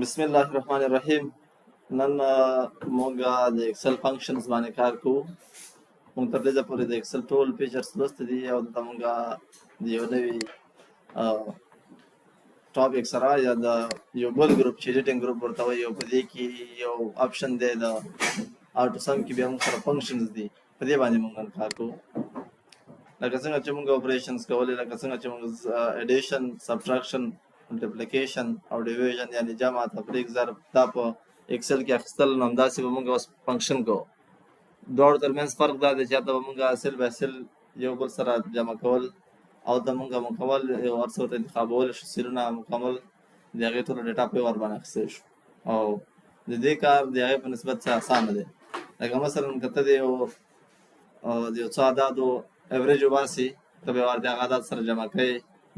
बिस्मिल्लाहिर्रहमानिर्रहीम नन Moga د Excel functions باندې کار کوو. موږ تر دې پورې د एक्सेल ټول فیچرز لوستي دي او د موږ د یو نوي ټاپک سره یا د یو بل ګروپ چې ایډیټینګ ګروپ ورته وایي او په دې کې یو آپشن دی د آټو سم کې بیا موږ سره فنکشنز دي په دې باندې موږ کار کوو. لکه څنګه چې موږ اپریشنز کولې، لکه څنګه چې موږ اډیشن، سبټراکشن، ملټیپلیکیشن او ډیویژن یعنی جمع، تفریق، ضرب دا په ایکسل کې اخیستل، نو همداسې به موږ اوس فنکشن کوو. دواړو ترمنځ فرق دا دی چې هلته به موږ اصل به اصل یو بل سره جمع کول او د موږ مکمل یو هر څه ورته انتخابولی شو، سیلونه مکمل د هغې ټوله ډیټا په یو ور باندې اخیستی شو او د دې کار د هغې په نسبت څه اسانه دی. لکه مثلا که ته د یو څو عدادو ایوریج وباسي، ته به یې ورته هغه عدد سره جمع کوې،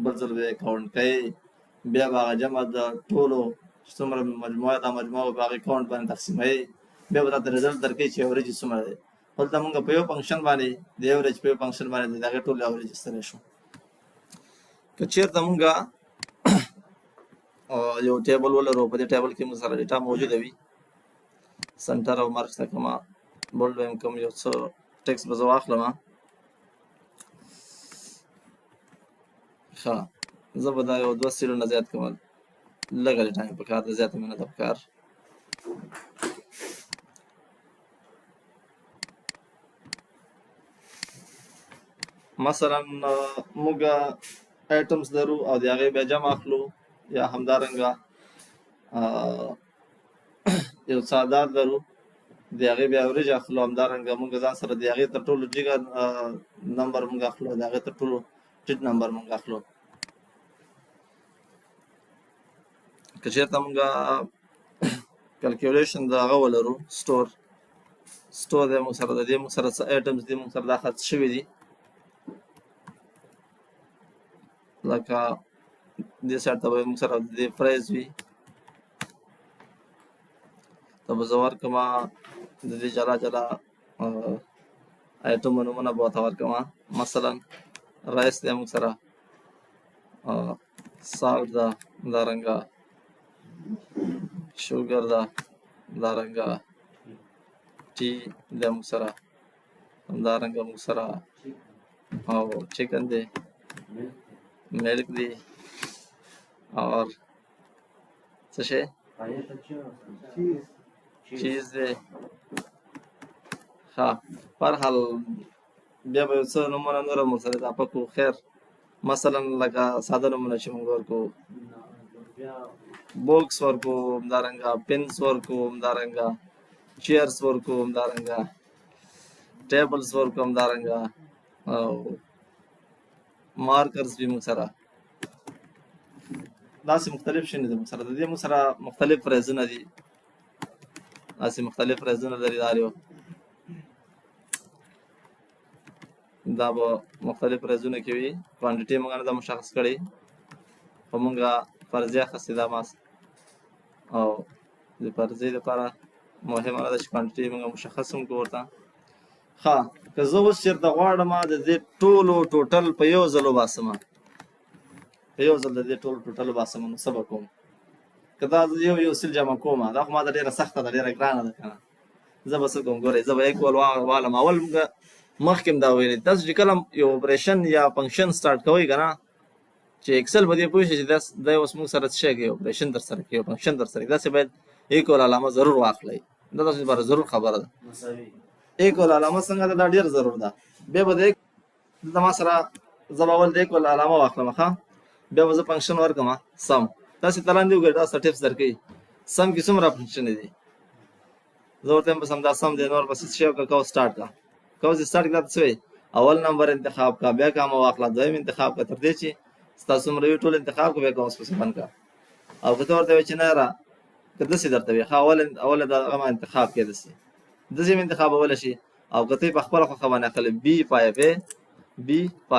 بل ځل به یې کاونټ کوې، بیا به هغه جمع د ټولو چې څومره مجموعه دا مجموعه به په هغې کاونټ باندې تقسیموې، بیا به تاته رزلټ درکوي چې ایوریج یې څومره دی. دلته مونږ په یو فنکشن باندې د ایوریج په یو فنکشن باندې د هغې ټول ایوریج ایستلی شو. که چېرته مونږ یو ټیبل ولرو، په دې ټیبل کې مونږ سره ډیټا موجوده وي، سنټر او مارکس ته کومه بولډ ویم کوم یو څه ټیکس به زه واخلم. ښه، زه به دا یو 2 سیلونه زیات کوم، لږه ډیټا مې پکار ده، زیاته مې نه ده پکار. مثلا موږ ایټمز لرو او د هغې بیا جمع اخلو، یا همدارنګه یو څه عدد لرو د هغې بیا اوریج اخلو، همدارنګه موږ ځان سره د هغې تر ټولو جګه نمبر موږ اخلو، د هغې تر ټولو ټیټ نمبر موږ اخلو. که چېرته موږ کلکیولیشن د هغه ولرو، سټور دی موږ سره، د دې موږ سره څه ایټمز دي موږ سره دا خط شوي دي، لکه دې سایډ ته به موږ سره د دې پرایز وي، ته به زه ورکړم د دې جلا جلا ایټمو نومونه به ورته ورکړم. مثلا رایس دی موږ سره، سالټ ده، همدارنګه شوګر ده، همدارنګه ټي دی موږ سره، همدارنګه موږ سره او چکن دی، ملک دی اور څه شی چیز دی. ښه، په هر حال بیا به یو څه نومونه نور هم ورسره اضافه کړو. خیر، مثلا لکه ساده نومونه چې موږ ورکړو، بوکس ورکړو، همدارنګه پنس ورکړو، همدارنګه چیرز ورکړو، همدارنګه ټیبلز ورکړو، همدارنګه مارکرز وي موږ سره. داسې مختلف شیونه دي موږ سره، د دې موږ سره مختلف پرایزونه دي، داسې مختلف پرایزونه لري. دا یو دا به مختلف پرایزونه کې وي، کوانټیټي موږ نه ده مشخص کړې، خو موږ فرضیه اخیستې ده ماس، او د فرضیې لپاره مهمه نه ده چې کوانټیټي موږ مشخص هم کړو ورته. ښه، که زه اوس چېرته غواړم د دې ټولو ټوټل په یو ځل وباسم، په یو ځل د دې ټولو ټوټل وباسم، نو څه به کوم؟ که دا یو یو سیل جمع کوم، دا خو ما ته ډېره سخته ده، ډېره ګرانه ده که نه. زه به څه کوم؟ ګورئ، زه به یک ول والم. اول موږ مخکې هم دا ویلي، تاسو چې کله یو اپریشن یا فنکشن سټارټ کوئ که نه، چې ایکسل به دې پوه شي چې دا اوس موږ سره څه شی کوي، اپریشن در سره کوي، فنکشن در سره کوي، داسې باید ایک ول علامه ضرور واخلئ. دا تاسو لپاره ضرور خبره ده. ایک ول علامه څنګه ده، دا ډېر ضرور ده. بیا به دلته ما سره زه به اول د ایک ول علامه واخلم، ښه، بیا به زه فنکشن ورکړم سم. تاسې ته لاندې وګورئ، دا ټپس درکوي سم کې څومره فنکشنې دي. زه ورته وایم بس همدا سم دی، نور بس څه شی وکړه، کوز سټارټ کړه. کوز سټارټ کړه ته څه وایي؟ اول نمبر انتخاب کړه، بیا کامه واخله، دویم انتخاب کړه، تر دې چې ستا څومره وي ټول انتخاب کړه، بیا کوز پسې بند کړه. او که ته ورته وایې چې نه یاره، که داسې درته وي، ښه، اوله د هغه انتخاب کړې، داسې هم انتخابولی شي. او که ته یې په خپله خوښه باندې اخلې، B5 B5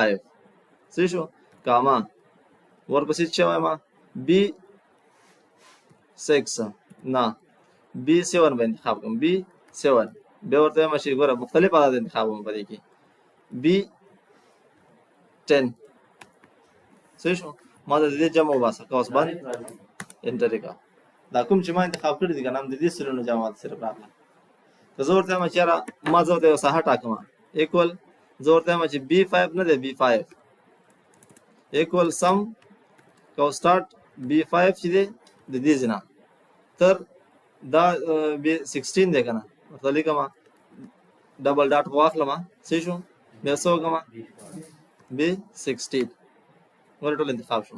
صحیح شو، کامه، ورپسې څه وایم، B6 نه B7 به انتخاب کوم، B7 بیا ورته وایم چې ګوره مختلف عدد انتخابوم په دې کې، B10 صحیح شو. ما د دې جمع وباسه، قوس بند انټر یې کړه. دا کوم چې ما انتخاب کړی دي کنه د دې سلونو جماعت صرف راغله که زه ورته وایم چې یاره ما زه ورته یو ساحه ټاکم ایکول زه ورته وایم چې B5 نه دی B5 ایکول سم کو سٹارټ B5 چې دی د دې ځنا تر دا B16 دی کنه ورته لیکم ډبل ډاټ واخلم څه شو بیا څه وکم B16 ور ټول انتخاب شو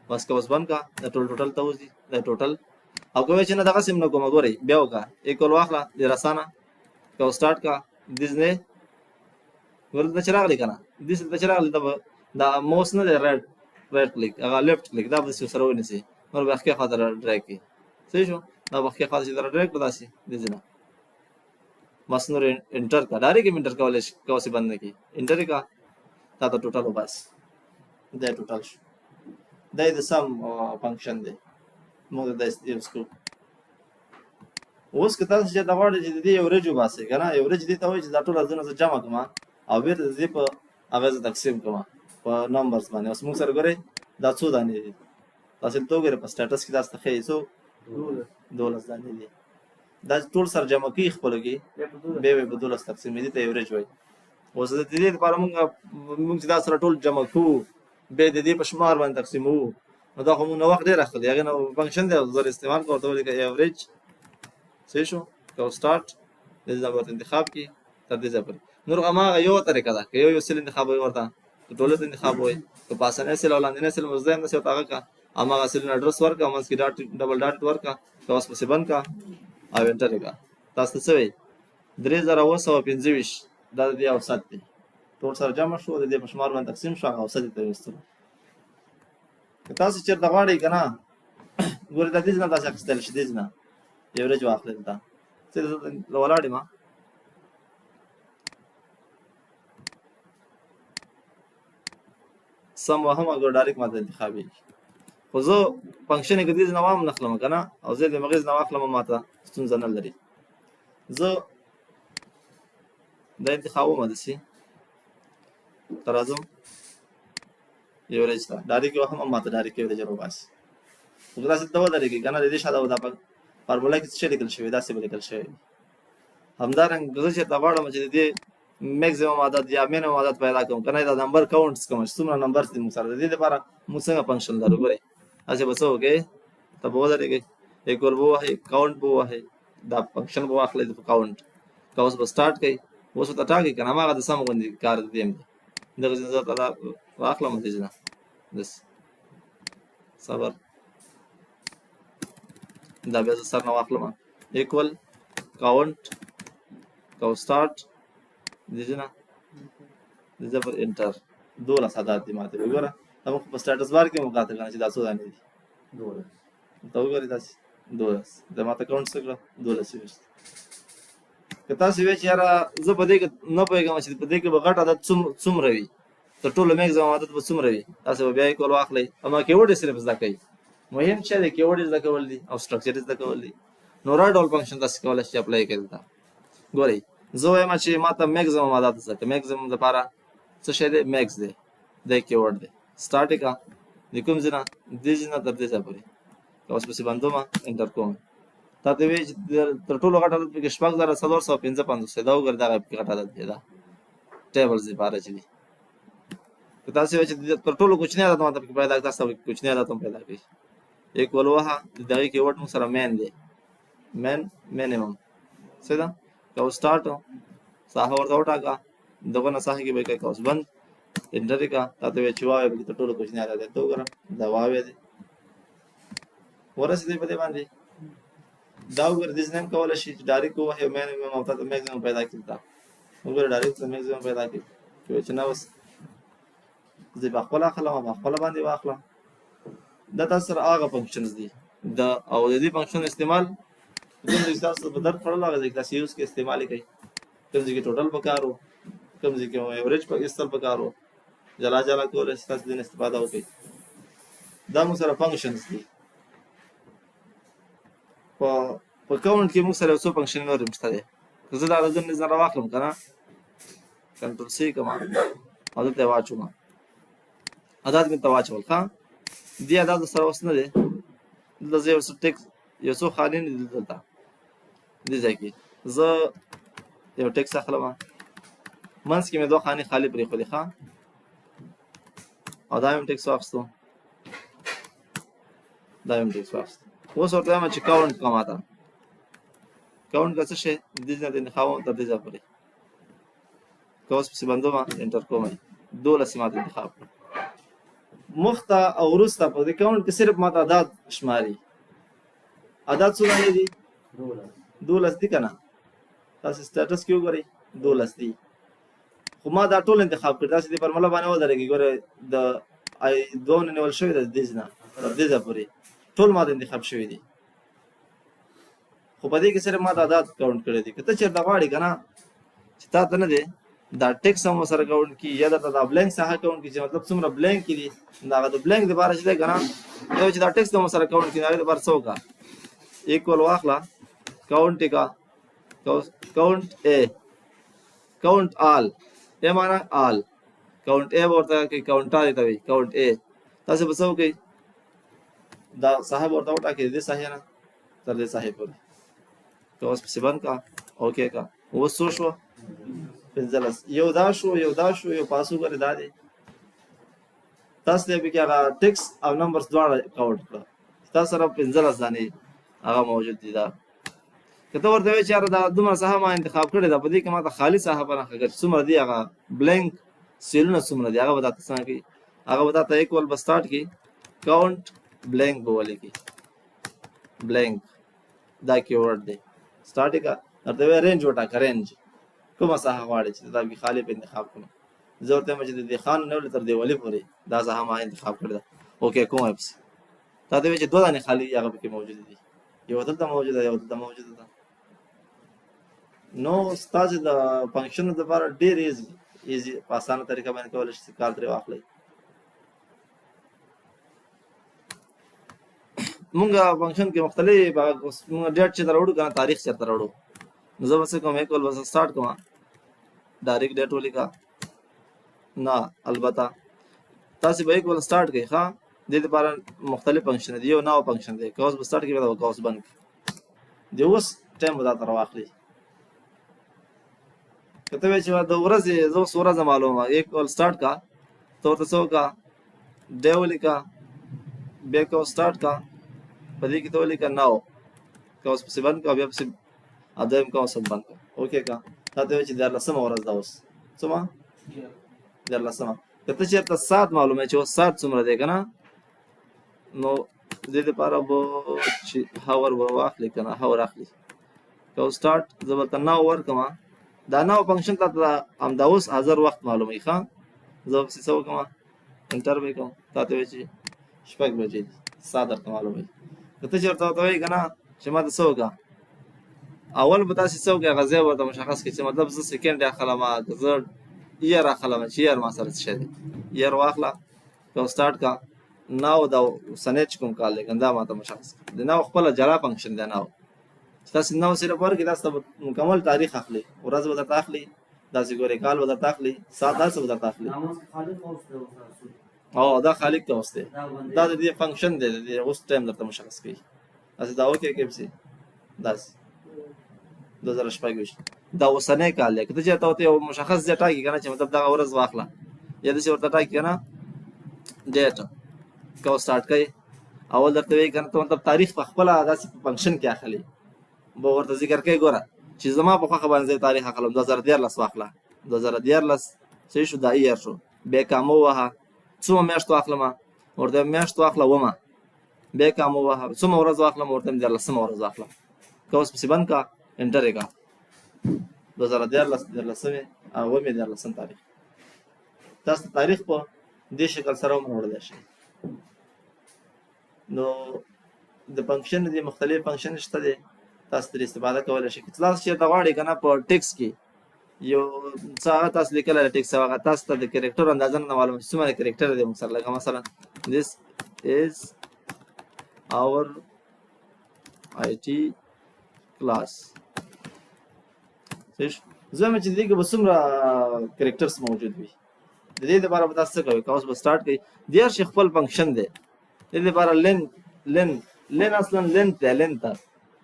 بس که اوس بند کا د ټوټل ته وځي د ټوټل او کوی چې نه دغه سیم نه کوم غوري بیا وکا ایکول واخلا د رسانه کو سٹارټ کا دزنه ورته چراغ لیکنه د چراغ دا موس نه رائټ کلیک هغه لیفت کلیک دا به سره ونیسي نور به ښه خاطر ډرایګ کی صحیح شو دا به ښه خاطر در ډرایګ داسي دزنه بس نور انټر کا ډایرکټ انټر کولای شي کوسي بند کی انټر کا دا ته ټوټل وباس دا ټوټل شو دا د سم فنکشن دی موږ دا یوز کوو اوس که تاسو چې دا غواړئ چې د دې یوریج وباسئ که نه یوریج دې ته وایي چې دا ټول عددونه زه جمع کړم او بېرته د دې په هغه زه تقسیم کړم په نمبرز باندې اوس موږ سره ګورئ دا څو دانې دي تاسو دلته وګورئ په سټیټس کې تاسو ته ښیي څو 12 دانې دي دا ټول سره جمع کړي خپلو کې بیا به 12 تقسیم دي ته یوریج وایي اوس د دې لپاره موږ چې دا سره ټول جمع کوو بیا د دې په شمار باندې تقسیموو نو دا خو موږ نو وخت ډېر اخلي هغې نه فنکشن دی زر استعمال کړو ورته ولیکئ ایوریج صحیح شو که سټارټ د دې ځای ورته انتخاب کړي تر دې ځای پورې نور هماغه یوه طریقه ده که یو سیل انتخابوئ ورته که ټولت انتخابوئ که پاسنی سیل او لاندنی سیل مزده هم داسې ورته هغه کړه هماغه سیلونه اډرس ورکړه منځ کې ډبل ډاټ ورکړه که اوس پسې بند کړه او انټر یې کړه تاسو ته څه وایي 3925 دا د دې اوسط دی ټول سره جمع شو د دې په شمار باندې تقسیم شو هغه اوسط یې ته ویستلو که تاسو چېرته غواړئ که نه ګورئ دا دې نه داسې اخیستلی شي دې نه ایوریج واخلئ دلته څه دلته ولاړ یم سم وهم اگر ډایرکټ ماته انتخابېږي خو زه فنکشن یې که دې نه وام نخلم که نه او زه یې د مغز نه واخلم ماته ستونزه نه لري زه دا انتخابوم داسې ته راځم یوریج ته ډایرکټ یې وهم ماته ډایرکټ یوریج راوباسي خو که داسې ته ودرېږي که نه د دې شاته دا په فارمولا کې څه لیکل شوي داسې به لیکل شوی همدارنګه زه چېرته غواړم چې د دې میکزیمم عدد یا مینیمم عدد پیدا کړم که نه دا نمبر کاونټس کوم چې څومره نمبرس دي موږ سره د دې لپاره موږ څنګه فنکشن لرو ګورئ هسې به څه وکړئ ته به ودرېږئ ایکول به ووهئ کاونټ به ووهئ دا فنکشن به واخلئ د کاونټ که اوس به سټارټ کوئ اوس ورته ټاکئ که نه هماغه د سم غوندې کار د دې هم دی دغسې زه ته دا واخلم داسې نه داسې صبر دا بیا زه سر نه واخلم ایکول کاونټ کو سټارټ دیجه نه دیجه پر انټر 12 عدد دي ماته وګوره دا موږ په سټیټس بار کې مقاطع کنه چې دا څو دانې دي 12 ته وګورئ تاسو 12 دا ماته کاونټ څه کړه 12 وشت که تاسو وی چې یاره زه په دې کې نه پوهېږم چې په دې کې به غټ عدد څومره وي تر ټولو میکزیمم عدد به څومره وي تاسو به بیا یې کول واخلئ اما کیورډ صرف زده کوئ مهم شی دی کیورډ زده کول دي او سټرکچر زده کول دي نور ډول فنکشن تاسو کولای شئ اپلای کړئ دلته ګورئ زه وایم چې ماته میکزیمم عدد زده کړه میکزیمم لپاره څه شی دی میکس دی دا کیورډ دی سټارټ یې کړه د کوم ځای نه دې ځای نه تر دې ځای پورې که اوس پسې بندوم انټر کوم تا ته وایي چې تر ټولو غټ عدد پکې 6455 دا وګورئ دغه پکې غټ عدد دی دا ټیبلز لپاره چې دی که تاسو وایئ چې تر ټولو کوچنی عدد ماته پکې پیدا کړئ تاسو کوچنی عدد هم پیدا کړئ ایکول وهه د دغې کیورډ موږ سره مین دی مین مینیمم څه ده که اوس سټارټ ساحه ورته وټاکه دغه نه ساحه کې به یې کوئ که اوس بند انټر یې کړه تا ته وایي چې واو یې پکې تر ټولو کوچنی عدد دی ته وګوره دا واو یې دی ورسېدی په دې باندې دا وګوره دې نه هم کولی شي چې ډایرکټ ووهئ او مینیمم او تا ته میکزیمم پیدا کړي تا وګوره ډایرکټ ته میکزیمم پیدا کړي چې وایي چې نه اوس زه یې پخپله اخلم او پخپله باندې واخلم دا تاسو سره هغه فنکشنز دي او د دې فنکشن استعمال کوم ځای تاسو په درد پړل هغه ځای تاسو یوز کې استعمال کوي کوم ځای کې ټوټل پکارو کوم ځای کې ایوریج په استل پکارو جلا جلا کول تاسو دې استفاده وکړئ دا موږ سره فنکشنز دي په کاونټ کې موږ سره څو فنکشن نور هم شته دي که زه دا عددونه نه راواخلم که نه کنټرول سی کوم او دلته یې واچوم عدد مې ته واچول ښه دې عدد سره اوس نه دی دلته زه یو څه ټیکس یو څو خالي نه دي دلته دې ځای کې زه یو ټیکس اخلم منځ کې مې دوه خانې خالي پرېښودې ښه او دا مې ټیکس واخیستو دا مې ټیکس واخیستو اوس ورته وایم چې کاونټ کوه ماته کاونټ که څه شی دې ځای نه انتخابوم تر دې ځای پورې که اوس پسې بندوم انټر کوم 12 ماته انتخاب کړه مخته او وروسته په دې کاونټ کې صرف ماته عدد شماري عدد څومره دي 12 دي که نه تاسو سټیټس کې وګورئ 12 دي خو ما دا ټول انتخاب کړي تاسو دې فارموله باندې ودرېږئ ګوره د دوه نه نیول شوي د دې نه تر دې ځای پورې ټول ما د انتخاب شوي دي خو په دې کې صرف ما د عدد کاونټ کړی دي که ته چېرته غواړې که نه چې تا ته نه دی دا ټیکس هم ورسره کاونټ کړي یا درته دا بلینک ساحه کاونټ کړي چې مطلب څومره بلینک کې دي د هغه د بلینک دپاره چې دی که نه یو چې دا ټیکس هم ورسره کاونټ کړي د هغې دپاره څه وکړه ایکول واخله کاونټ یې کړه کاونټ اے کاونټ آل اے معنا آل کاونټ اے به ورته کوي کاونټ آل ته وایي کاونټ اے تاسې به څه وکړئ دا صاحب ورته وټاکئ د دې ساحې نه تر دې ساحې پورې که اوس پسې بند کړه اوکې کړه اوس څو شوه 15 یو دا شو یو دا شو یو پاسو ګورې دا دی تاسو ته پکې هغه ټیکس او نمبرز دواړه کاونټ کړه تاسو سره 15 دانې هغه موجود دي دا که ته ورته وایې چې یاره دا دومره ساحه ما انتخاب کړې ده په دې کې ما ته خالي ساحه په نښه کړي څومره دي هغه بلینک سیلونه څومره دي هغه به درته څنګه کوي هغه به درته ایکول به سټارټ کړي کاونټ بلینک به ولیکي بلینک دا کیورډ دی سټارټ یې کړه درته وایي رینج وټاکه رینج کومه ساحه غواړې چې دا خالي په انتخاب کړم زه ورته وایم چې د دې خان نه تر دیوالي پورې دا ساحه ما انتخاب کړې ده اوکې کوم اپس تا ته وایي چې دوه دانې خالي هغه پکې موجودې دي یو دلته موجوده یو دلته موجوده ده نو ستاسو د فنکشن لپاره ډېر ایزي په اسانه طریقه باندې کولی شئ کار ترې واخلئ مونږ فنکشن کې مختلف مونږ ډیټ چې راوړو که نه تاریخ چېرته راوړو نو زه به څه کوم ایکول به سټارټ کوم ډایرکټ ډیټ ولیکه نه البته تاسې به ایکول سټارټ کوئ ښه دې لپاره مختلف فنکشن دي یو نوی فنکشن دی که اوس به سټارټ کړي بیا به اوس بند کړي د اوس ټایم به درته راواخلي که ته وایې چې د ورځې زه اوس ورځه معلومه ایکول سټارټ کا ته ورته څه وکړه ډی ولیکه بیا که اوس سټارټ کا په دې کې ته ولیکه نو که اوس پسې بند کړه بیا پسې دویم که اوس بند کړه اوکې کا تا ته وایي چې 14مه ورځ ده اوس څومره 14مه که ته چېرته ساعت معلومه چې اوس ساعت څومره دی که نه نو دې لپاره به چې هاور به واخلي که نه هاور اخلي که اوس سټارټ زه به ورته نو ورکړم دا نو فنکشن ته همدا اوس حاضر وخت معلوموي ښه زه به پسې څه وکړم انټر به یې کوم تا ته وایي چې 6 بجې دي ساعت درته معلوموي که ته چېرته ورته وایي که نه چې ما ته څه وکړه اول به تاسې څه وکړئ هغه ځای ورته مشخص کړئ چې مطلب زه سیکنډ اخلم که زه اییر اخلم چې اییر ما سره څه شی دی اییر واخله که سټارټ کا ناو د اوسنی چې کوم کال دی که دا ماته مشخص کړه د ناو خپله جلا فنکشن دی ناو چې تاسې نو صرف ورکړئ تاسو ته مکمل تاریخ اخلي ورځ به درته اخلي داسې ګورئ کال به درته اخلي ساعت داسې به درته اخلي او دا خالق ته اوس دی دا د دې فنکشن دی د دې اوس ټایم درته مشخص کوي داسې دا وکړئ که پسې داسې 2026 دا اوسنی کال دی که ته چېرته ورته یو مشخص ځای ټاکي که نه چې مطلب دغه ورځ واخله یا داسې ورته ټاکي که نه ډیټ که سټارټ کوي اول درته وایي که نه ته مطلب تاریخ په خپله داسې په فنکشن کې اخلي به ورته ذکر کوي ګوره چې زما په خوښه باندې زه تاریخ اخلم 2014 واخله 2014 صحیح شو دا اییر شو بیا کامو ووهه څومره میاشتو واخلم ورته میاشتو واخله ومه بیا کامو ووهه څومره ورځ واخلم ورته 14مه ورځ واخله که اوس پسې بند کړه انټر یې کړه 2014 او ومې 14 تاریخ تاسو تاریخ په دې شکل سره هم راوړلی شئ نو د فنکشن دي مختلف فنکشن شته دی تاسو ترې استفاده کولی شئ که تاسو چېرته غواړئ که نه په ټیکس کې یو څه هغه تاسو لیکلی دی ټیکس هغه تاسو ته د کرکټر اندازه نه معلومه چې څومره کرکټر دی موږ سره لکه مثلا this is our IT class زه وایم چې دې کې به څومره کرکټرس موجود وي د دې لپاره به تاسو څه کوئ که اوس به سټارټ کوئ د هر شي خپل فنکشن دی د دې لپاره لن لین اصلا لینت دی، لینت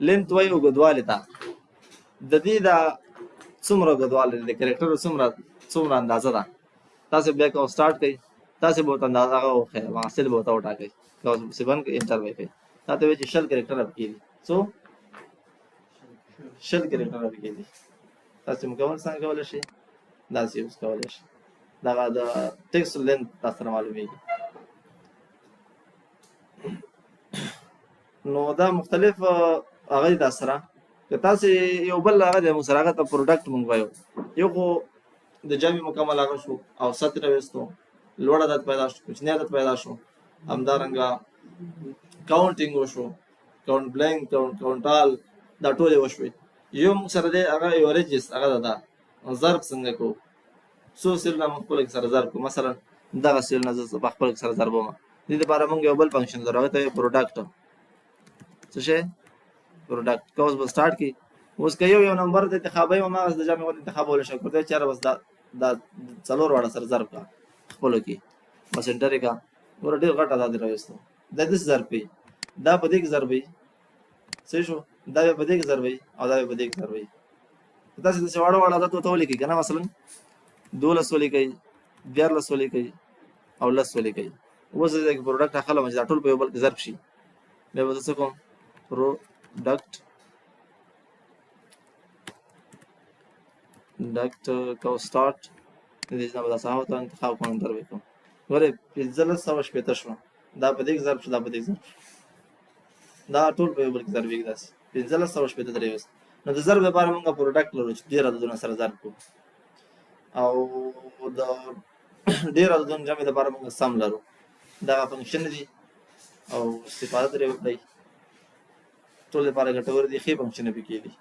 لینت وایي اوږدوالي ته. د دې دا څومره اوږدوالی دی د کرکټر څومره اندازه ده. تاسې بیا که سټارټ کوئ تاسې به ورته اندازه هغه وښیه، محصل به ورته وټاکئ، که ورپسې بند کړئ انټر به یې کړئ. تا ته وایي چې 100 کرکټره پکې دي. څو 100 کرکټره پکې دي. تاسې مکمل څنګه کولی شئ داسې یوز کولی شئ. دغه د ټکسټ لینت تاسو سره معلومیږي. نو دا مختلف هغه دي تاسو سره. که تاسې یو بل هغه دی موږ سره هغه ته پروډکټ موږ وایو. یو خو د جمع مکمل هغه شو، اوسط یې راویستو، لوړ عدد پیدا شو، کوچنی عدد پیدا شو، همدارنګه کاونټینګ وشو، کاونټ بلینک، کاونټ آل، دا ټولې وشوې. یو موږ سره دی هغه ایوریجز، هغه ده ضرب څنګه کوو، څو سیلونه موږ خپله کې سره ضرب کوو. مثلا دغه سیلونه زه په خپله کې سره ضربوم. دې دپاره موږ یو بل فنکشن لرو، هغه ته وایو پروډکټ. څه شی؟ پروډکټ. که اوس به سټارټ کړي، اوس که یو نمبر ته انتخابوي هماغسې د جمع ور انتخابولی شم. که ته وایې چې یاره بس دا 4 واړه سره ضرب کړه خپلو کې، بس انټر یې کړه، ګوره ډېر غټ عدد یې راویستو. دا داسې ضرب کوي، دا په دې کې ضربوي، صحیح شو، دا بیا په دې کې ضربوي او دا بیا په دې کې ضربوي. تاسې داسې واړه عدد ورته ولیکئ که نه، مثلا 12 ولیکئ، 14 ولیکئ او 10 ولیکئ. اوس دې ځای کې پروډکټ اخلم چې دا ټول په یو بل کې ضرب شي. بیا به زه څه کوم؟ پروډکټ کو سټارټ دې نه به دا صحه ته انتخاب کوم، انټر به کوم. ګورئ 1560 شو، دا په دې کې ضرب شو، دا په دې کې ضرب شو، دا ټول په یو بل کې ضربېږي. داسې 1560 درې وست. نو د ضرب لپاره موږ پروډکټ لرو چې ډېر عددونه سره ضرب کړو، او د ډېر عددونو جمع لپاره موږ سم لرو. دغه فنکشن دي او استفاده ترې وکړئ. ټول لپاره ګټور دي، ښې فنکشنونه پکې دي.